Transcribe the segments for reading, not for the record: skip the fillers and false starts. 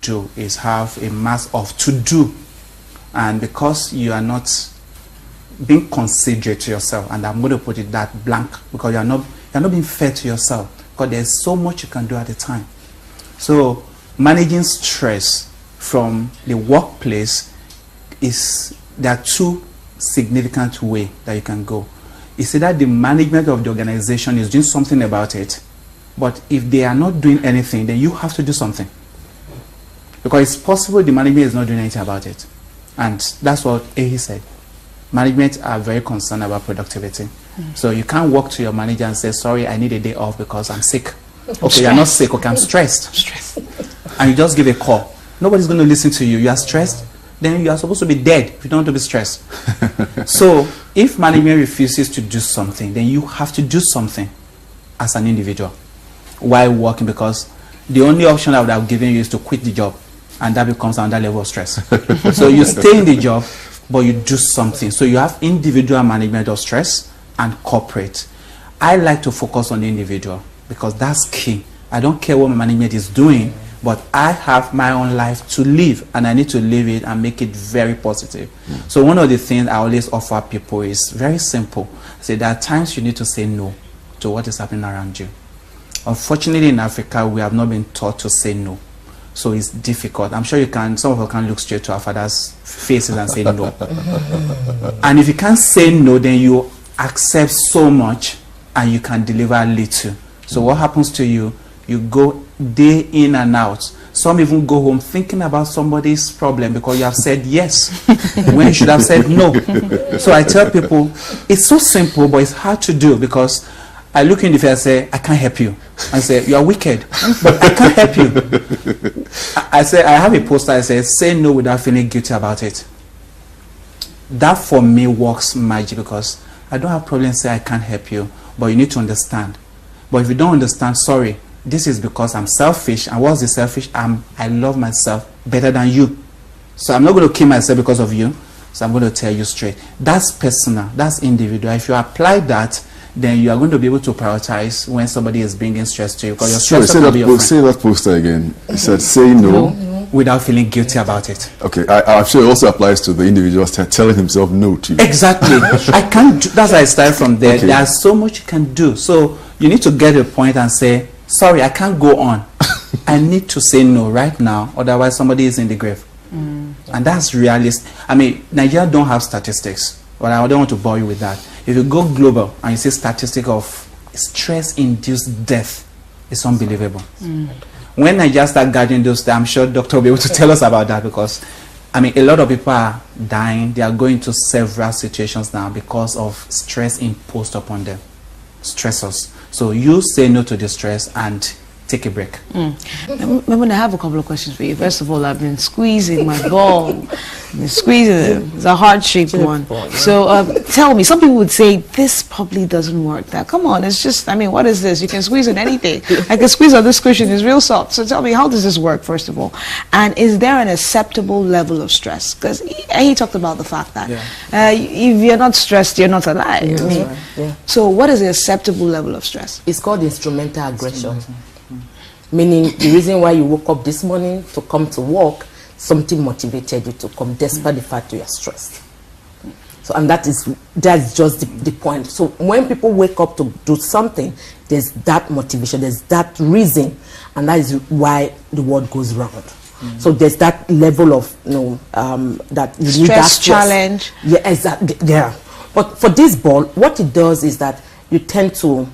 do is have a mass of to do, and because you are not being considerate to yourself, and I'm going to put it that blank, because you're not being fair to yourself, because there's so much you can do at a time. So managing stress from the workplace there are two significant ways that you can go. It's either the management of the organization is doing something about it, but if they are not doing anything, then you have to do something. Because it's possible the management is not doing anything about it. And that's what Ehi said. Management are very concerned about productivity. So you can't walk to your manager and say, sorry, I need a day off because I'm sick. Okay, you're not sick, okay, I'm stressed. And you just give a call. Nobody's going to listen to you. You are stressed, then you are supposed to be dead if you don't want to be stressed. So if management refuses to do something, then you have to do something as an individual while working, because the only option I would have given you is to quit the job, and that becomes another level of stress. So you stay in the job, but you do something. So you have individual management of stress and corporate. I like to focus on the individual because that's key. I don't care what my management is doing, but I have my own life to live, and I need to live it and make it very positive. So one of the things I always offer people is very simple. I say there are times you need to say no to what is happening around you. Unfortunately, in Africa, we have not been taught to say no. So it's difficult. I'm sure some of us can look straight to our father's faces and say no. And if you can't say no, then you accept so much and you can deliver little. So what happens to you? You go day in and out. Some even go home thinking about somebody's problem because you have said yes when you should have said no. So I tell people, it's so simple, but it's hard to do, because I look in the face and say, I can't help you. I say, you are wicked, but I can't help you. I say, I have a poster that says, say no without feeling guilty about it. That for me works magic, because I don't have problems say I can't help you, but you need to understand. But if you don't understand, sorry, this is because I'm selfish. And what's the selfish? I love myself better than you. So I'm not going to kill myself because of you. So I'm going to tell you straight. That's personal. That's individual. If you apply that, then you are going to be able to prioritize when somebody is bringing stress to you. Because your stress say that poster again. It said, say no without feeling guilty about it. Okay, I'm sure it also applies to the individual telling himself no to you. Exactly. I can't do, that's why I started from there. Okay. There's so much you can do. So you need to get to a point and say, sorry, I can't go on. I need to say no right now, otherwise somebody is in the grave. And that's realistic. I mean, Nigeria don't have statistics, but I don't want to bore you with that. If you go global and you see statistic of stress-induced death, it's unbelievable. When Nigeria start gathering those, I'm sure Doctor will be able to tell us about that, because I mean, a lot of people are dying. They are going to several situations now because of stress imposed upon them. Stressors. So you say no to the stress and take a break. I have a couple of questions for you. First of all, I've been squeezing my ball. I've been squeezing it. It's a heart-shaped one. So tell me, some people would say this probably doesn't work. That, come on, it's just, I mean, what is this? You can squeeze on anything. I can squeeze on this cushion. It's real soft. So tell me, how does this work, first of all? And is there an acceptable level of stress? Because he talked about the fact that if you're not stressed, you're not alive. So what is the acceptable level of stress? It's called instrumental aggression. Meaning the reason why you woke up this morning to come to work, something motivated you to come despite the fact you are stressed. So, and that's just the point. So when people wake up to do something, there's that motivation, there's that reason, and that is why the world goes round. So there's that level of that you stress, need that stress challenge. Yeah, exactly. Yeah. But for this ball, what it does is that you tend to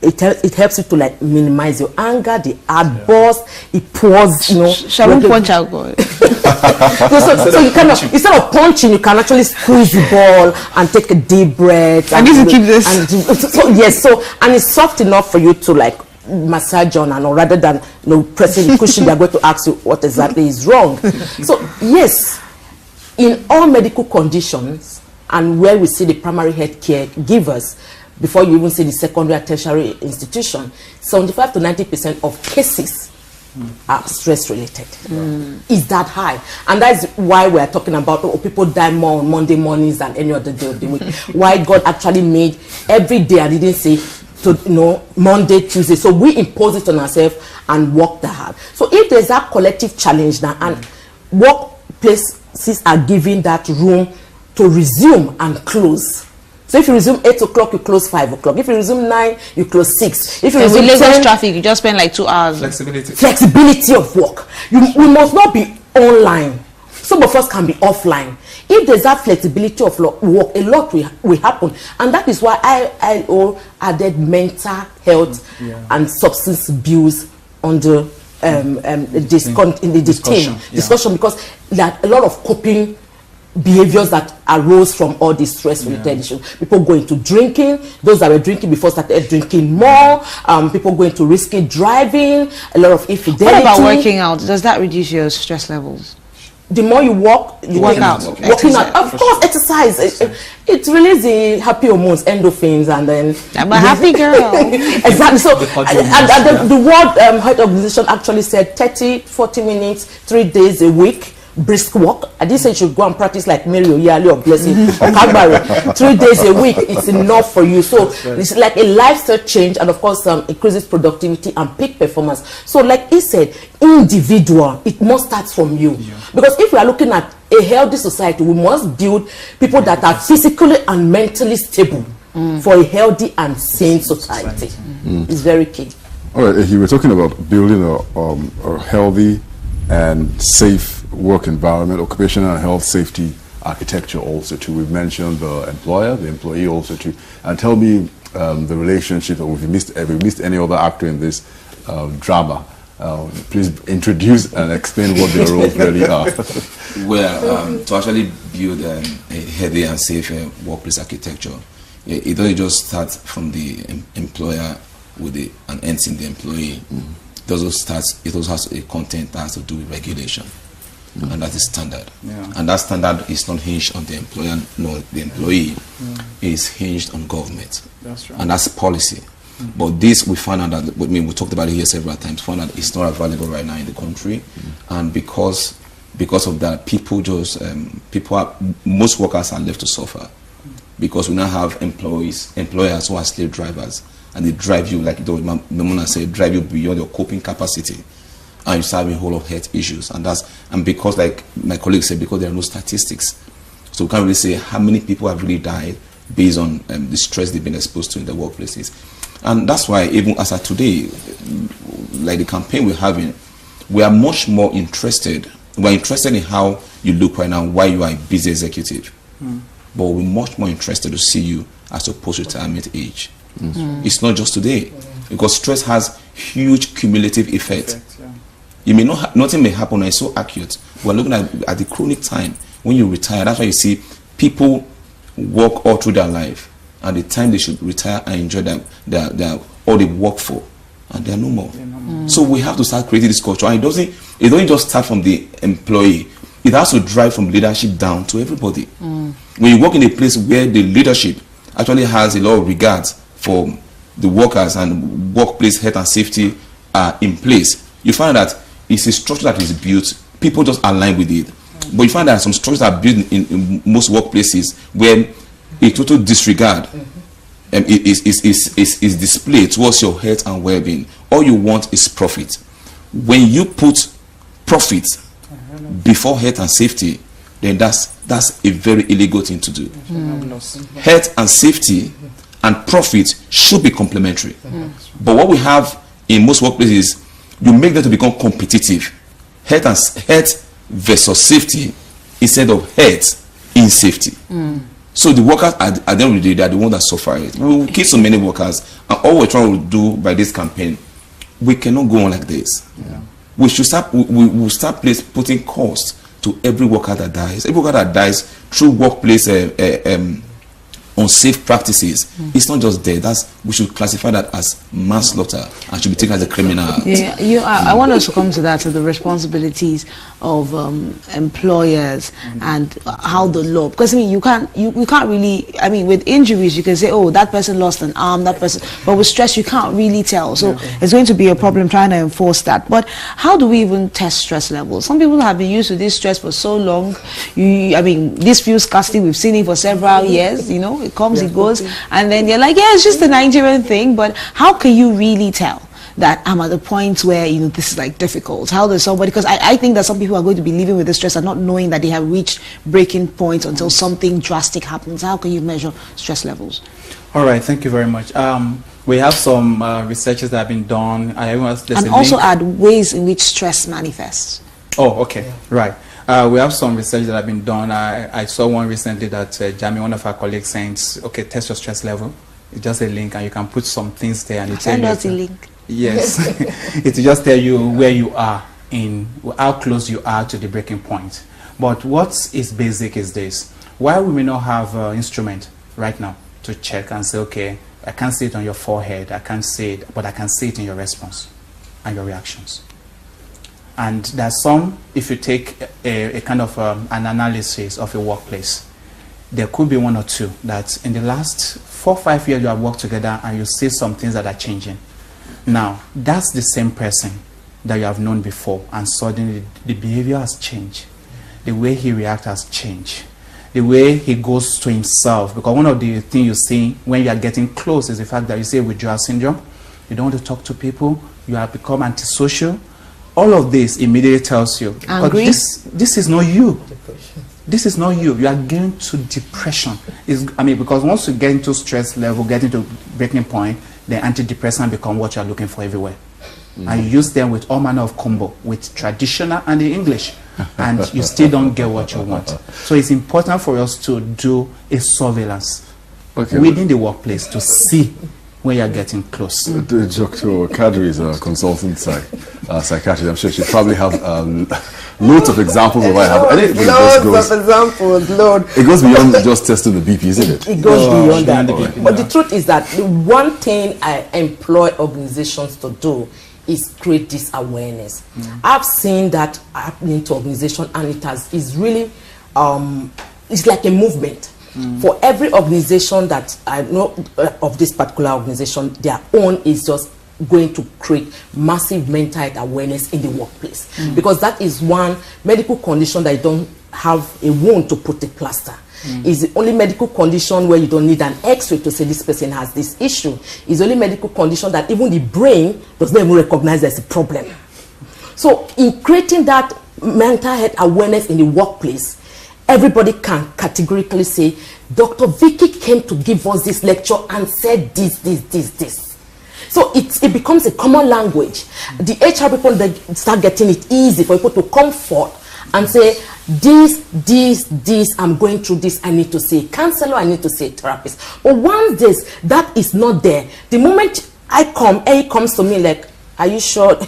it helps you to like minimize your anger, the outburst, it pours, Shall we punch out God? so you kind of, instead of punching, you can actually squeeze the ball and take a deep breath. I need to keep this. And it's soft enough for you to like massage on, and rather than pressing the cushion, they're going to ask you what exactly is wrong. So yes, in all medical conditions and where we see the primary health care givers, before you even see the secondary and tertiary institution, 75 to 90% of cases are stress related. Is that high? And that's why we're talking about people die more on Monday mornings than any other day of the week. Why God actually made every day, I didn't say to, you know, Monday, Tuesday. So we impose it on ourselves and work that hard. So if there's that collective challenge now, and workplaces are given that room to resume and close. So if you resume 8 o'clock, you close 5 o'clock. If you resume 9, you close 6. If you resume Lagos 10, traffic, you just spend like 2 hours. flexibility of work. We must not be online. Some of us can be offline. If there's that flexibility of work, a lot will happen. And that is why ILO added mental health and substance abuse under discussion, because there are a lot of coping behaviors that arose from all these stress-related issues. People going to drinking, those that were drinking before started drinking more, people going to risky driving, a lot of infidelity. What about working out? Does that reduce your stress levels? The more you work, work out. Working out. Of course, exercise. It releases the happy hormones, endorphins, and then... I'm a happy girl. Exactly. So, and the World Health Organization actually said 30, 40 minutes, 3 days a week, brisk walk. I didn't say you should go and practice like Mary Oyali or Blessing or Kadiri. 3 days a week, it's enough for you. So it's like a lifestyle change, and of course increases productivity and peak performance. So like he said, individual, it must start from you. Because if we are looking at a healthy society, we must build people that are physically and mentally stable for a healthy and sane society. It's very key. All right, you were talking about building a healthy and safe work environment, occupational and health safety architecture also too. We've mentioned the employer, the employee also too. And tell me the relationship, or if we missed any other actor in this drama, please introduce and explain what their roles really are. Well, to actually build a healthy and safe workplace architecture, it doesn't just start from the employer with and ends in the employee. It also has a content that has to do with regulation. And that is standard. And that standard is not hinged on the employer nor the employee. It is hinged on government. That's right. And that's policy. But this, we found out that, we talked about it here several times, found out it's not available right now in the country. And because of that, most workers are left to suffer. Because we now have employers who are slave drivers, and they drive you, like Memona said, drive you beyond your coping capacity. And you start having a whole lot of health issues. And because, like my colleague said, because there are no statistics. So we can't really say how many people have really died based on the stress they've been exposed to in the workplaces. And that's why even as of today, like the campaign we're having, we are much more interested. We're interested in how you look right now, why you are a busy executive. But we're much more interested to see you as a post-retirement age. It's not just today. Because stress has huge cumulative effect. You may not nothing may happen and it's so acute. We're looking at the chronic time when you retire. That's why you see people work all through their life, and the time they should retire and enjoy all they work for, and they are no more. So we have to start creating this culture. And it doesn't just start from the employee. It has to drive from leadership down to everybody. When you work in a place where the leadership actually has a lot of regard for the workers and workplace health and safety are in place, you find that it's a structure that is built, people just align with it. But you find that some structures are built in most workplaces where a total disregard is displayed towards your health and well-being. All you want is profit. When you put profit before health and safety, then that's a very illegal thing to do. Health and safety and profit should be complementary. But what we have in most workplaces, you make them to become competitive. Health versus safety instead of health in safety. So the workers at the end of the day, they are the ones that suffer it. We will kill so many workers, and all we're trying to do by this campaign, we cannot go on like this. We should start. We will start putting cost to every worker that dies. Every worker that dies through workplace unsafe practices. It's not just there. We should classify that as manslaughter and should be taken as a criminal act. I want us to come to that, to the responsibilities of employers and how the law, because I mean you can't really, I mean with injuries you can say, oh, that person lost an arm, that person, but with stress you can't really tell. So it's going to be a problem trying to enforce that. But how do we even test stress levels? Some people have been used to this stress for so long. I mean, this feels scarcity, we've seen it for several years, you know. it comes, it goes, and then you're like, yeah, it's just a Nigerian thing. But how can you really tell that I'm at the point where, you know, this is like difficult? How does somebody, because I think that some people are going to be living with the stress and not knowing that they have reached breaking points until something drastic happens. How can you measure stress levels? All right, thank you very much. We have some researches that have been done. And also add ways in which stress manifests. Oh, okay, right. We have some research that have been done. I saw one recently that Jamie, one of our colleagues, saying, okay, test your stress level. It's just a link, and you can put some things there, and it tells you. Send us a link. Yes, it will just tell you where you are how close you are to the breaking point. But what is basic is this: while we may not have an instrument right now to check and say, okay, I can't see it on your forehead, I can't see it, but I can see it in your response and your reactions. And there's some, if you take a kind of an analysis of a workplace, there could be one or two that in the last 4 or 5 years you have worked together and you see some things that are changing. Now, that's the same person that you have known before, and suddenly the behavior has changed. The way he reacts has changed. The way he goes to himself, because one of the things you see when you are getting close is the fact that you see withdrawal syndrome. You don't want to talk to people. You have become antisocial. All of this immediately tells you, angry. This is not you. This is not you. You are getting to depression. Because once you get into stress level, get into breaking point, the antidepressant become what you are looking for everywhere. And you use them with all manner of combo, with traditional and the English, and you still don't get what you want. So it's important for us to do a surveillance within the workplace to see when you're getting close. Dr. Kadiri is a consultant psychiatrist. I'm sure she probably have loads of examples of what I have. Loads of examples, Lord. It goes beyond just testing the BP, isn't it? It goes beyond that. Right. But the truth is that the one thing I employ organizations to do is create this awareness. I've seen that happening to organization, and it's really it's like a movement. For every organization that I know of this particular organization, their own is just going to create massive mental health awareness in the workplace, because that is one medical condition that you don't have a wound to put a plaster. Is the only medical condition where you don't need an x-ray to say this person has this issue. Is the only medical condition that even the brain does not even recognize there's a problem. So in creating that mental health awareness in the workplace, everybody can categorically say, Dr. Vicky came to give us this lecture and said this. So it becomes a common language. The HR people, they start getting it easy for people to come forth and say, this, I'm going through this, I need to see a counselor, I need to see a therapist. But once that is not there, the moment A comes to me like, are you sure?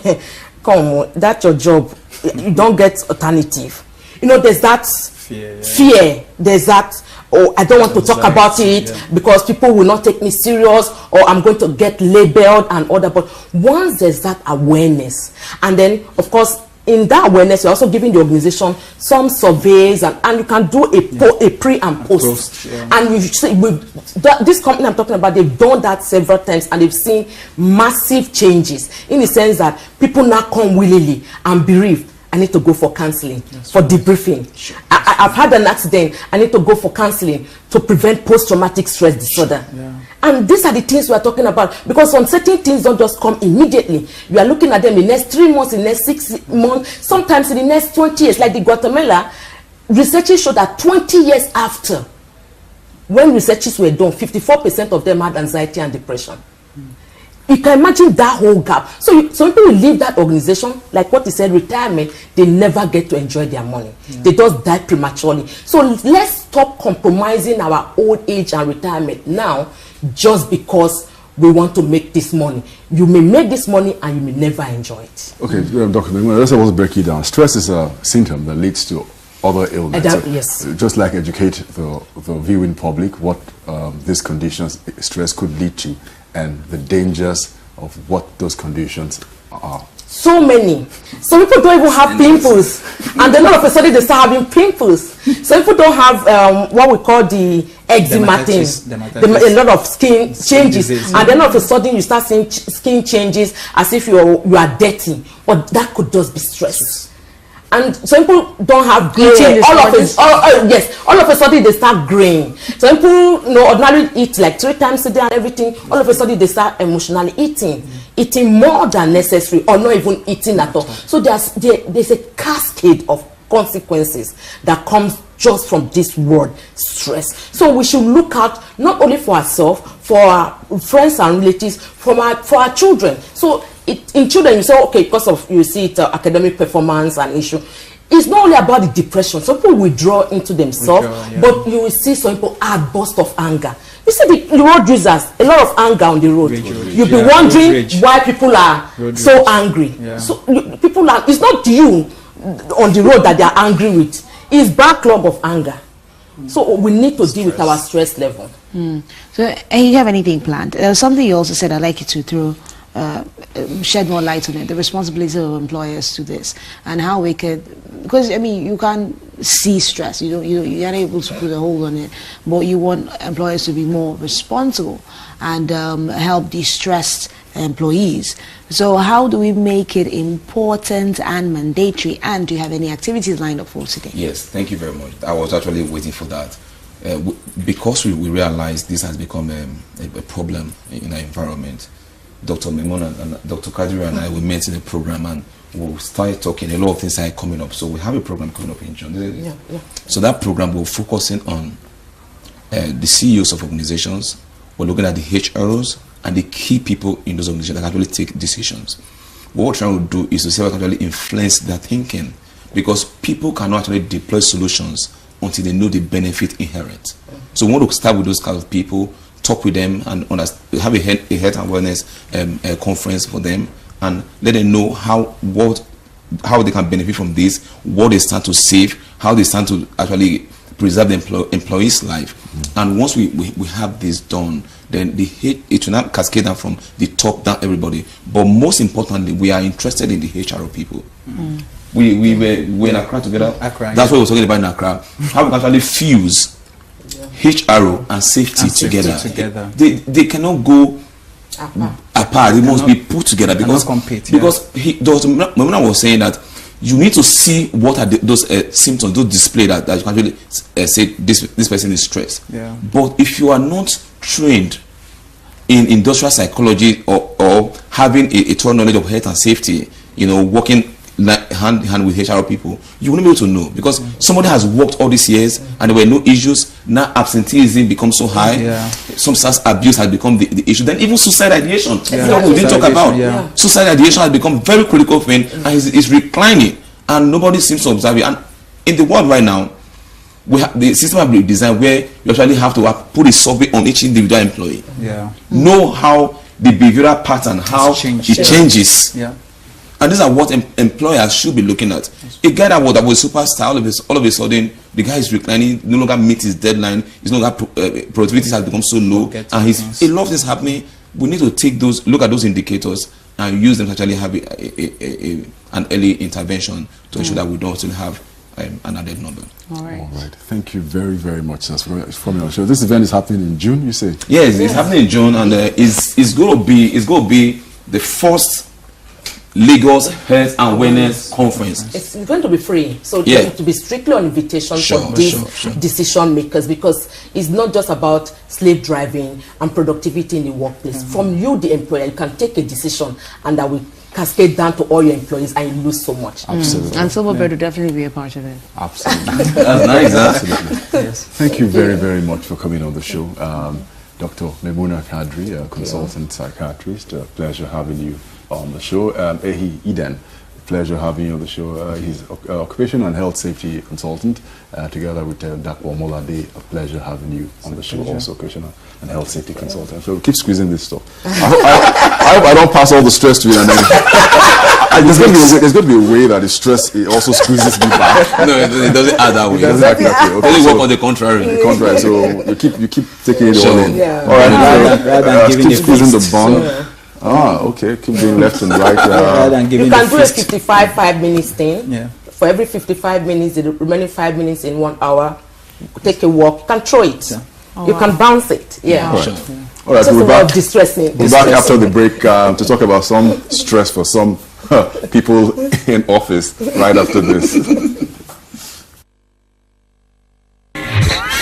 Come, that's your job. You don't get alternative. You know, there's that fear. There's that, I don't want to talk about it because people will not take me serious, or I'm going to get labeled and all that. But once there's that awareness, and then of course in that awareness, you're also giving the organization some surveys, and you can do a pre and post. And you see, this company I'm talking about, they've done that several times, and they've seen massive changes in the sense that people now come willingly and bereaved. I need to go for counseling, for debriefing. I've had an accident. I need to go for counseling to prevent post-traumatic stress disorder. And these are the things we are talking about, because some certain things don't just come immediately. You are looking at them in the next 3 months, in the next 6 months, sometimes in the next 20 years. Like the Guatemala, researches show that 20 years after, when researches were done, 54% of them had anxiety and depression. You can imagine that whole gap. So some people will leave that organization, like what he said, retirement, they never get to enjoy their money. They just die prematurely. So let's stop compromising our old age and retirement now just because we want to make this money. You may make this money and you may never enjoy it. Okay, Dr. Mingwa, let's suppose break it down. Stress is a symptom that leads to other illnesses. Yes. Just like educate the viewing public what these conditions, stress could lead to, and the dangers of what those conditions are. So many. Some people don't even have pimples, and then all of a sudden they start having pimples. Some people don't have what we call the eczema thing, a lot of skin changes, and then all of a sudden you start seeing skin changes as if you are dirty, but that could just be stress. And some people don't have gray. All of a sudden they start graying. Some people, ordinarily eat like 3 times a day and everything. All of a sudden they start emotionally eating more than necessary, or not even eating at all. So there's a cascade of consequences that comes just from this word stress. So we should look out not only for ourselves, for our friends and relatives, for our children. So in children, you say, okay, because of, you see it, academic performance and issue. It's not only about the depression. Some people withdraw into themselves, but you will see some people burst of anger. You see the road users, a lot of anger on the road. You'll be wondering why people are so angry. So people are, it's not you on the road that they are angry with. It's backlog of anger. So we need to deal with our stress level. So, and you have anything planned? Something you also said, I'd like you to throw shed more light on it, the responsibility of employers to this, and how we could, because I mean you can't see stress, you're not able to put a hold on it, but you want employers to be more responsible and help these stressed employees. So how do we make it important and mandatory, and do you have any activities lined up for today? Yes, thank you very much. I was actually waiting for that. Because we realize this has become a problem in our environment. Dr. Memona and Dr. Kadiri and I, we met in a program and we started talking. A lot of things are coming up. So we have a program coming up in June. So that program will focusing on the CEOs of organizations. We're looking at the HROs and the key people in those organizations that actually take decisions. What we're trying to do is to see how we can actually influence their thinking, because people cannot actually deploy solutions until they know the benefit inherent. So we want to start with those kind of people, talk with them, and have a health and wellness conference for them, and let them know how they can benefit from this, what they stand to save, how they stand to actually preserve the employee's life. And once we have this done, then it will not cascade down from the top down everybody. But most importantly, we are interested in the HRO people. We were in Accra together. That's what we were talking about in Accra. How we can actually fuse HRO and safety together. They cannot go apart. They must be put together, because Mamuna was saying that you need to see what are those symptoms, those display that you can actually say this person is stressed. But if you are not trained in industrial psychology or having a thorough knowledge of health and safety, working hand in hand with HR people, you won't be able to know, because somebody has worked all these years and there were no issues. Now absenteeism becomes so high, some substance abuse has become the issue, then even suicide ideation, we didn't talk about. Suicide ideation has become very critical thing, and it's reclining and nobody seems to observe it. And in the world right now, we have the system have been designed where you actually have to put a survey on each individual employee, know how the behavioral pattern, how it changes. And these are what employers should be looking at. A guy that was a superstar, all of a sudden, the guy is reclining, no longer meets his deadline, his no longer productivity has become so low, and a lot of things happening. We need to look at those indicators and use them to actually have an early intervention to ensure that we don't still have an added number. All right. Thank you very, very much for your show. This event is happening in June, you say? Yes, it's happening in June, and it's going to be the first Lagos Health and Wellness Conference. It's going to be free, so it's going to be strictly on invitation for these decision makers, because it's not just about slave driving and productivity in the workplace. From you, the employer, you can take a decision and that will cascade down to all your employees, and you lose so much. Absolutely. And Silverbird will definitely be a part of it. Absolutely. That's nice. Absolutely. Thank you very, very much for coming on the show. Dr. Memona Kadiri, a consultant psychiatrist, a pleasure having you on the show. Ehi Iden, pleasure having you on the show. He's occupational and health safety consultant, together with Dapo Omolade. A pleasure having you on the show, also occupational and health safety consultant. So keep squeezing this stuff. I hope I don't pass all the stress to you, and then there's going to be a way that the stress also squeezes me back. No, it doesn't add that way. It doesn't act that way. Okay, only work on the contrary. So you keep taking it all in. Yeah. All right, rather than giving keep squeezing the bond. Yeah. Okay. Keep doing left and right. You can do a 55 minutes thing. Yeah. For every 55 minutes, the remaining 5 minutes in 1 hour, take a walk. You can throw it. Yeah. You can bounce it. Yeah. All right. All right. We're back. Distressing. We're back after the break to talk about some stress for some people in office right after this.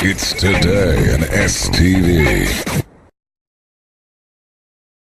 It's Today on STV.